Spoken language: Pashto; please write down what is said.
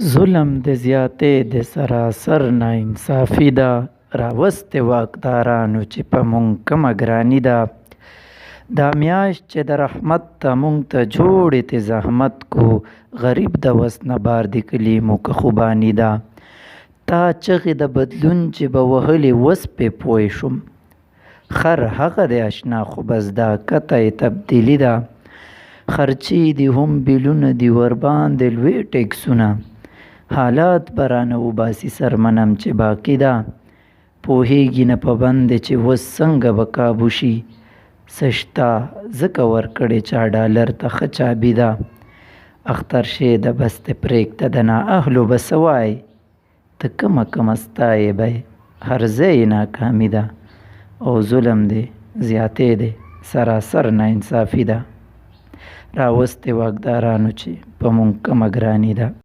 ظلم د زیاتې د سراسر ناانصافي ده، راوستې واکدارانو چې په مونږ کمه ګراني ده. دا میاشت چې د رحمت ته مونږ ته جوړې ته زحمت کو، غریب د وس نه بار د کلیمو که خوباني ده. تا چغې د بدلون چې به وهلې وس پې پوی شوم، خر هغه د اشنا خو بس دا قطع تبدیلي ده. خرچې دي هم بیلونه دي ورباندې لوی ټیکسونه، حالات به رانه وباسي سرمنم چې باقي ده. پوهېږي نه په بند چې وس څنګه به کابو شي، څه شته ځکه ورکړې چا ډالر ته ښه چابي ده. اختر شه د بستې پرېږده د نااهلو به څه وایې، ته کمه کمه ستایې به هر ځای یې ناکامي ده. او ظلم دی زیاتې دی سراسر ناانصافي ده، راوستې واکدارانو چې په مونږ کمه ګراني ده.